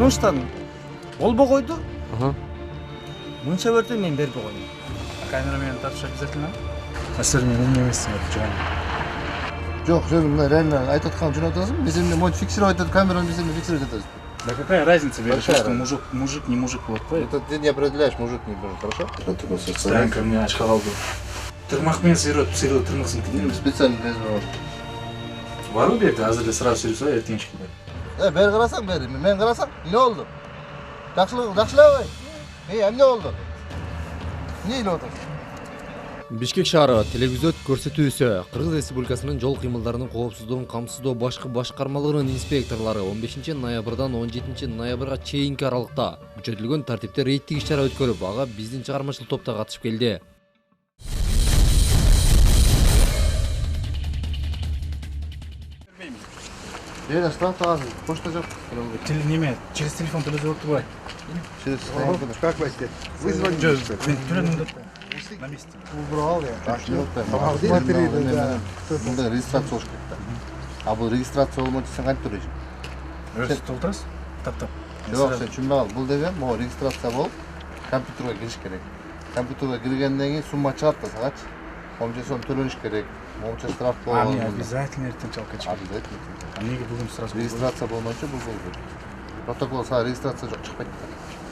турмуштан болбой койду. Мынча берди, мен бербей койдум. Камерамен тартыш обязательно? А сен мен эмне эмессиң жан? Жок, сен мына реально айтып атканды түшүнүп атасың. Биз эмне монтип фиксировать этип камераны биз эмне фиксировать этебиз. Да какая разница, что мужик не мужик вот по. Это ты не определяешь, мужик не мужик, хорошо? Стоянка мне ачка калды. Тырмакмен сыйрап тырмаксың кидем. Специально лезбей. Бар у берде азыр эле сразу сүрүп салай, эртеңчи кылай. Бери карасаң, бери. Мен карасаң, эмне болду? Жакшылабай. Эмне болду? Эмне илип атасың? Бишкек шаары телевизиот көрсөтүүсү Кыргыз Республикасынын жол кыймылдарынын коопсуздугун камсыздоо башкы башкармалыгынын инспекторлору 15 ноябрдан 17 ноябрга чейинки аралыкта күчөтүлгөн тартипте рейдтик иш-чара өткөрүп, ага биздин чыгармачылык топ да катышып келди. Штраф азыр, почта жок. Неме, через телефон төлөп отурбай. Через телефон. Как войти? Вызвать. Мен төлөдүм деп. На месте. Убрал я. Смотри, да. Мында регистрация болуш керек да. А бул регистрация болмойт сен кантип төлөйсүң? Өзү толтурасыз? Таптап. Жок, сен түшүнбөй кал. Бул деген могу регистрация болуп, компьютерге кириш керек. Компьютерге киргенден кийин сумма чыгат да сагачы. Момча сом төлөнүш керек. Момча штраф болот. Не обязательно эртең чалып кетиш. Обязательно. А эмнеге бүгүн сразу Регистрация болмойчу бул болбойт. Протокол сага регистрация жок чыкпайт.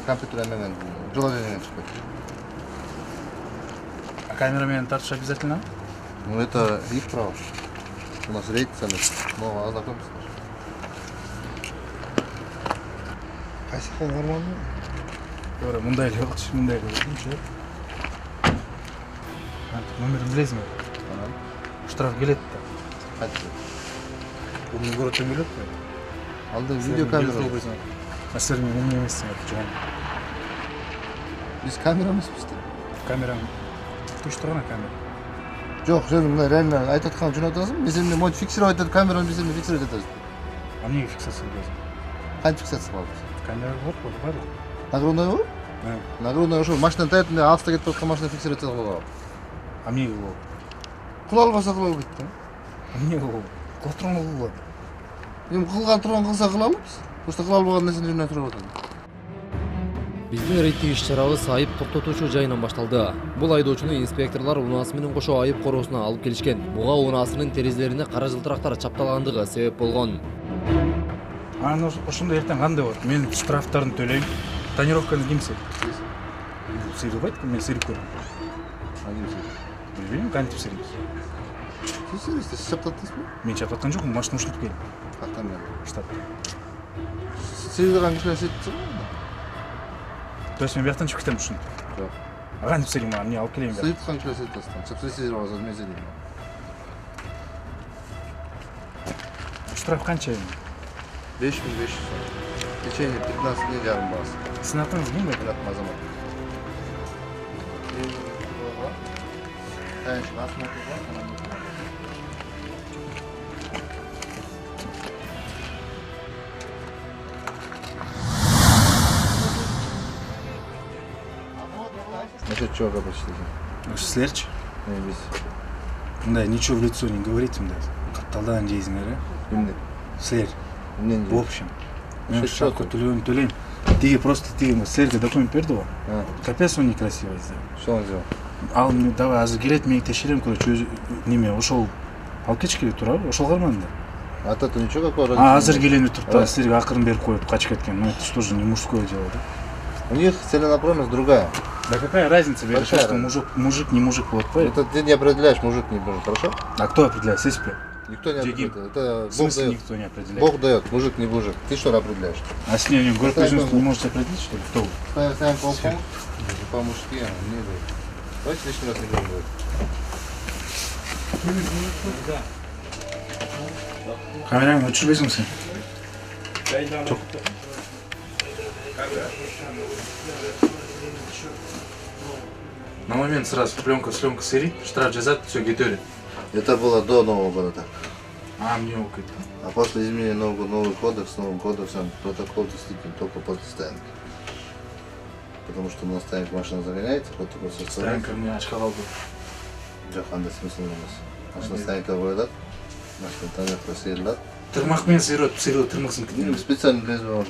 Компьютер менен приложение чыкпайт. А камерамен тартыш обязательно? Ну это их право. У нас рейд цены. Ну, ознакомься. Кайсыхол нормально? Doğru, мындай эле болчу, мындай эле болчу. Номерин билесиңби? Штраф келет да. Кантип? Бул городтон келет да. Алда видео камера. А сен эмне эмессиң жан? Биз камера эмеспиз да. Камерам тушта гана камера. Жок, сен мына реально айтып атканды түшүнүп атасың. Биз эмне монтип фиксировать этип камераны биз эмне фиксировать этебиз. А эмнеге фиксация кыласың? Кантип фиксация кылабыз? Камера бар. Нагрудной бар? Нагрудной ошо машинанын таятында алыста кетип аткан машина фиксировать кылабыз. А эмнеге болот? Кыла албаса кыла албайт да. Эмнеге болот? Кыла турган кылат. Эми кылган турган кылса кыла алабыз. Просто кыла албаган нерсени жөнүнөн туруп атат. Биздин рейдтик иш-чарабыз айып токтотуучу жайынан башталды. Бул айдоочуну инспекторлор унаасы менен кошо айып короосуна алып келишкен. Буга унаасынын терезелерине кара жылтырактар чапталгандыгы себеп болгон. Анан ошондо эртең кандай болот? Мен штрафтарын төлөйм. Тонировканы ким сыйрайт? Сыйрабайт, мен сыйрып көрдүм. Билбейм, кантип сыйрайбыз. Сиз сыйрайсыз, сиз чаптаттыңызбы? Мен чаптаткан жокмун, машина ушинтип келдим. Кактан мен. Штат. Сыйраган кишилер сыйрыптыр. То есть мен бияктан чыгып кетем ушинтип. Жок. А кантип сыйрайм, эмне алып келейин деп. Сыйрыткан кишилер сыйртасың. Чапсыз сыйрабасыз, мен сыйрайм. Штраф канча эми? 5500 сом. В течение 15 дней жарым басы. Сиздин атыңыз ким деп? Рахмат Азамат. Конечно, осмотр бар. Насчет чего почти? Силерчи? Биз. Мындай ничего в лицо не говорите мындай. Катталдан жейсиңер, э? Эмне? Силер. Эмне? В общем, мен штраф төлөйм. Тиги просто силерге документ берди го. Капец он некрасивый сделал. Что он сделал? Ал давай азыр келет, мен текшерем, короче, неме ошол алып кетиш керек туурабы? Ошол карманында. А то ничего какого? Азыр келем туруп да силерге акырын берип коюп качып кеткен. Ну это что же не мужское дело, да? У них целенаправленность другая. Да какая разница, что мужик не мужик вот по. Это ты не определяешь, мужик не мужик, хорошо? А кто определяет? Сеспи? Никто не определяет. Это В Бог смысле дает. никто не определяет? Бог дает, мужик не мужик. Ты что определяешь? А с ней город производства не можете определить, что ли? Кто вы? Ставим полпункт по-мужски, не будет. Давайте лишний раз не будем говорить. Камерамен өчүрбөйсүң сен? Жок. На момент сразу пленка сырит, штраф жазат, все кетёрит. Это было до Нового года так. А, мне окей. А после изменения новый кодекс, новым кодексом протокол действительно только после стоянки. Потому что на стоянке машина загоняется, протокол составляется. Стоянка мне очка алды. Жаханда смысл емес. Машина стоянка қойылады, машина таңертең сейіледі. Тырмақпен сыйрап тырмақсын кидем. Специально лезвие бар.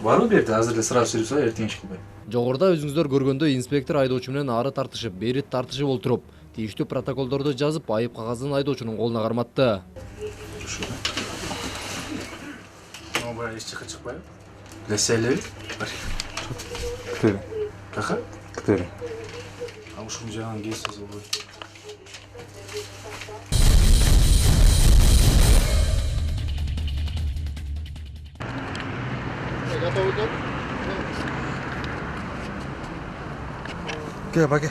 Барбы бу жерде азыр эле сразу сүрүп салайын, эртең иш кылбай. Жогоруда өзүңүздөр көргөндөй инспектор айдоочу менен ары тартышып, бери тартышып олтуруп, тийиштүү протоколдорду жазып, айып кагазын айдоочунун колуна карматты. Могу баягы эч жака чыкпайбы? Лесе элеби? Күтөрүң. Кака? Күтөрүң. А ушул жагын кесиз болбойт. Готовы, да? Кел, баке.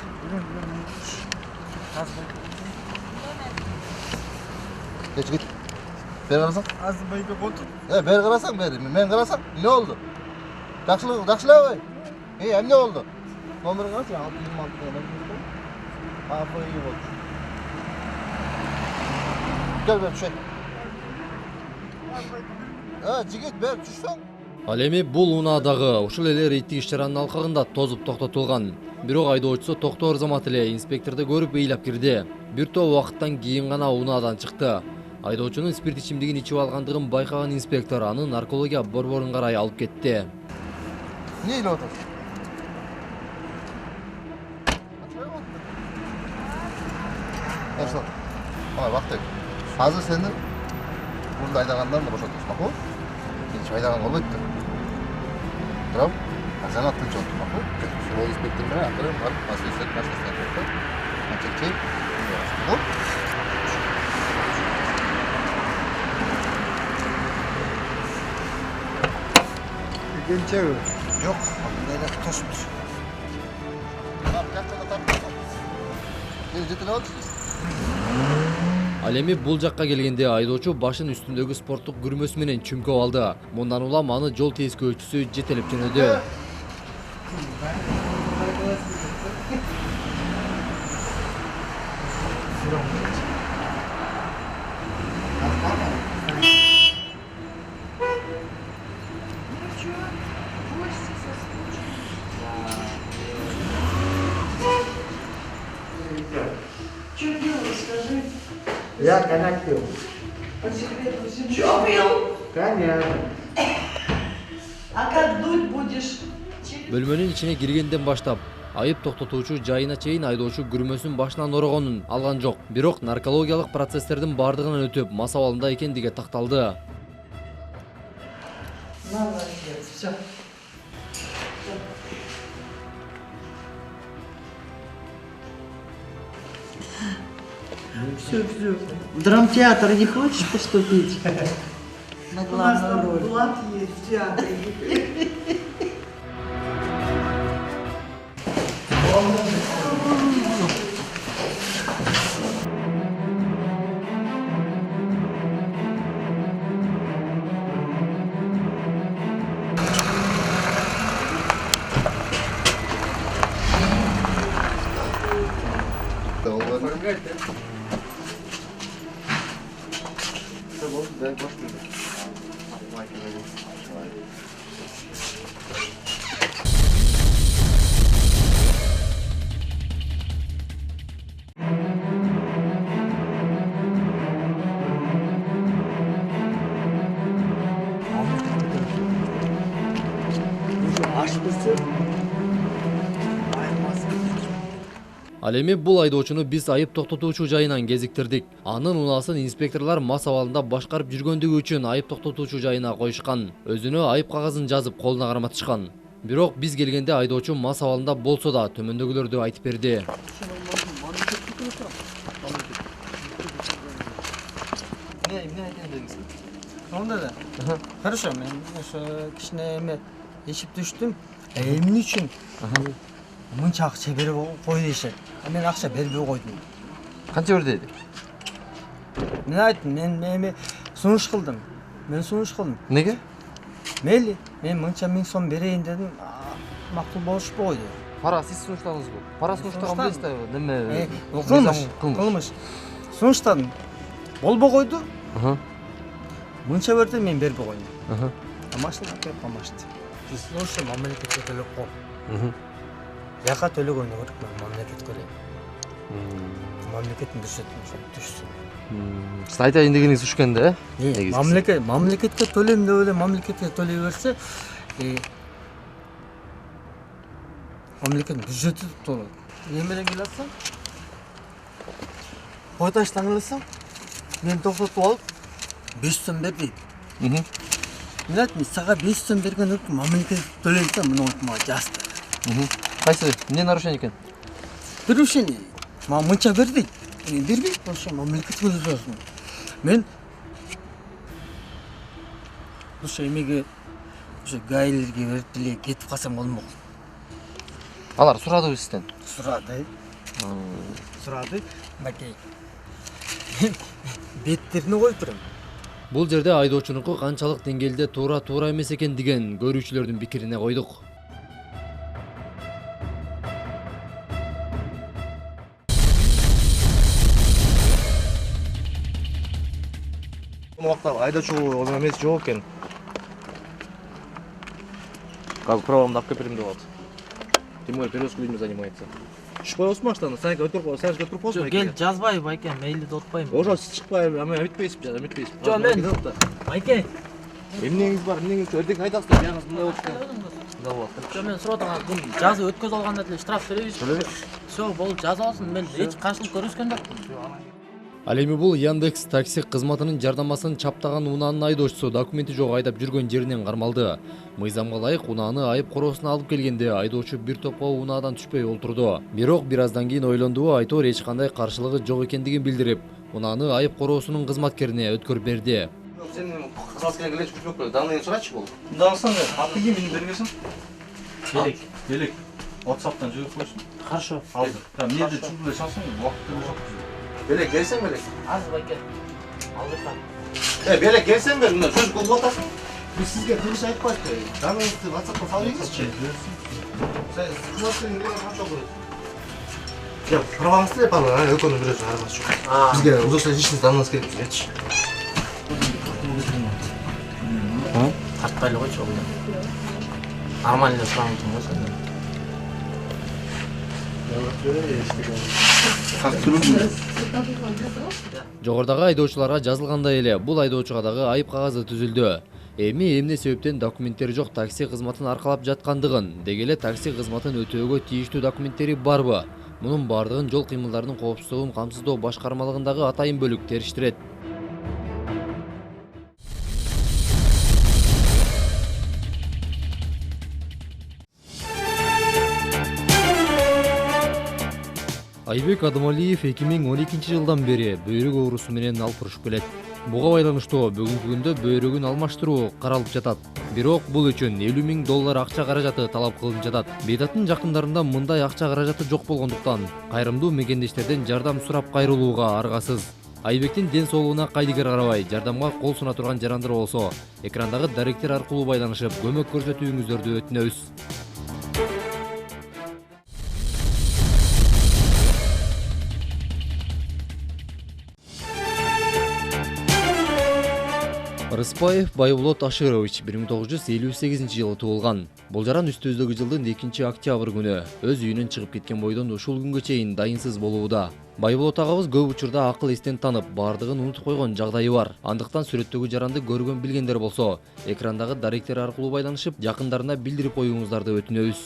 Geç git. Beri karasang. Азыр байке отур. Beri karasang beri. Men karasang. Ne oldu? Takşıla koy. Ne oldu? Numarın kaç ya? 626 tane. Abi iyi oldu. Gel ben şey. Жигит, бер түшсөң. Ал эми бул унаадагы ушул эле рейдтик иш-чаранын алкагында тозуп токтотулган. Бирок айдоочусу токтоор замат эле инспекторду көрүп ыйлап кирди. Бир топ убакыттан кийин гана унаадан чыкты. Айдоочунун спирт ичимдигин ичип алгандыгын байкаган инспектор аны наркология борборун карай алып кетти. Ne ile otur? Yaşlı. Ama bak da. Hazır senin burada aydagandan da boşaltıyorsun. Bak o. Hiç aydagan olmadı. Tamam. Sen attın çok. Bak o. Sol inspektörüne attırım var. Nasıl istek, nasıl istek yoktu. Çek. Hop. Gençevi. Yok. Neyle tosmuş. Bak gerçekten tatlı. Ne cidden oldu? Ал эми бул жакка келгенде айдоочу башын үстүндөгү спорттук күрмөсү менен чүмкөп алды. Мындан улам аны жол тескөөчүсү жетелеп жөнөдү. Я коньяк пил. Чё пил? Коньяк. А как дуть будешь? Бөлмөнүн ичине киргенден баштап айып токтотуучу жайына чейин айдоочу күрмөсүн башынан орогонун алган жок. Бирок наркологиялык процесстердин бардыгын өтүп, мас абалында экендиги такталды. Молодец, все. Все. В драмтеатр не хочешь поступить? На главную роль. Влад есть в театре. Ал эми бул айдоочуну биз айып токтотуучу жайынан кезиктирдик. Анын унаасын инспекторлор мас абалында башкарып жүргөндүгү үчүн айып токтотуучу жайына коюшкан. Өзүнө айып кагазын жазып колуна карматышкан. Бирок биз келгенде айдоочу мас абалында болсо да төмөндөгүлөрдү айтып берди. Onda da. Хорошо, мен ошо кичине эме эшип түштүм. Эмне үчүн? Мынча акча берип кой дешет. Мен акча бербей койдум. Kança ördeydi? Мен айттым, мен эме сунуш кылдым. Мен сунуш кылдым. Nege? Мейли, мен мынча 1000 сом берейин дедим. Макул болушпу койду. Para siz sunuşladınız bu. Para sunuşlagan bilesizdir bu. Neme? Кылмыш. Сунуштадым. Болбой койду. Мынча берди, мен бербей койдум. Машина берип калмашты. Ошо мамлекетке төлөп кой. Жака төлөгөнү керек, мен мамлекетке эле. Мамлекеттин бюджетин түшсүн. Siz aytayın degeniz üşkende, Мамлекетке төлөйм деп эле мамлекетке төлөй берсе, мамлекеттин бюджети толот. Эне менен келатсаң, кой таштан келсең, мен токтотуп алып 500 сом бер дейт. Мен айттым, сага 500 сом берген өкүм мамлекет төлөйт да, мына мага жазды. Кайсы? Эмне нарушение экен? Нарушение. Мага мынча бер дейт. Мен бербейм, ошо мамлекет төлөсөсүн. Мен ошо эмеге ошо гайлерге берип деле кетип калсам болмок. Алар сурадыбы сизден? Сурады. Мынакей. Беттерине коюп турам. Бул жерде айдоочунуку канчалык деңгээлде туура эмес экен деген көрүүчүлөрдүн пикирине койдук. Бул убакта айдоочу эмес жок экен. Как правомду алып келип берем деп атат. Тем более перевозкой людьми занимается. Түшүп коебузбу машинаны? Санька өтүп коебузбу? Кел, жазбайбы байке, мейли да отпайбы. Ошо чыкпай, өтпөйсүзбү жана, өтпөйсүзбү. Жок, мен байке. Эмнеңиз бар, эмнеңиз эртең айтасыз да, бияңыз мындай болуп калды. Мындай болуп калды. Жок, мен сурап атам, бул жазып өткөзүп алганда деле штраф төлөйбүз. Всё, болуп жазып алсын, мен эч каршылык көрүскөн жокмун. Ал эми бул Яндекс такси кызматынын жардамасын чаптаган унаанын айдоочусу документи жок айдап жүргөн жеринен кармалды. Мыйзамга ылайык унааны айып короосуна алып келгенде айдоочу бир топко унаадан түшпөй олтурду. Бирок бир аздан кийин ойлондубу, айтор эч кандай каршылыгы жок экендигин билдирип, унааны айып короосунун кызматкерине өткөрүп берди. Сен кызматкерге эле түшүп коюп, данныйын сурачы болду. Мындагысын аты ким мени бергенсиң? Белек. WhatsApp'tan жиберип койсуң. Хорошо. Алды. Там жерде чүп эле чалсаң, убакытта жок. Белек келсең белек. Азыр байке. Алдыртам. Белек келсең бер, мына сөз кылып атасың. Biz sizge kılıç aytpaydık. Danыңызды WhatsApp'ta салыңызчы. Sen kızmasın gibi kança olur. Ya праваңызды деп ана экөнү бирөөсүң арбасы жок. Бизге узакча ишиңиз даныңыз керек бизгечи. Тартпайлы койчу ол. Нормально сурамын го сен. Жогордагы айдоочуларга жазылгандай эле бул айдоочуга дагы айып кагазы түзүлдү. Эми эмне себептен документтери жок такси кызматын аркалап жаткандыгын, деги эле такси кызматын өтөөгө тийиштүү документтери барбы? Мунун бардыгын жол кыймылдарынын коопсуздугун камсыздоо башкармалыгындагы атайын бөлүк териштирет. Айбек Адамалиев 2012 жылдан бери бөйрөк оорусу менен алпурушуп келет. Буга байланыштуу бүгүнкү күндө бөйрөгүн алмаштыруу каралып жатат. Бирок бул үчүн $50,000 акча каражаты талап кылынып жатат. Бейтаттын жакындарында мындай акча каражаты жок болгондуктан кайрымдуу мекендештерден жардам сурап кайрылууга аргасыз. Айбектин ден соолугуна кайдыгер карабай, жардамга кол суна турган жарандар болсо, экрандагы даректер аркылуу байланышып, көмөк көрсөтүүңүздөрдү өтүнөбүз. Рыспаев Байболот Аширович 1958 жылы туулган. Бул жаран үстүбүздөгү жылдын 2-октябрь күнү өз үйүнөн чыгып кеткен бойдон ушул күнгө чейин дайынсыз болууда. Байболот агабыз көп учурда акыл эстен танып, бардыгын унутуп койгон жагдайы бар. Андыктан сүрөттөгү жаранды көргөн билгендер болсо, экрандагы даректер аркылуу байланышып, жакындарына билдирип коюңуздарды өтүнөбүз.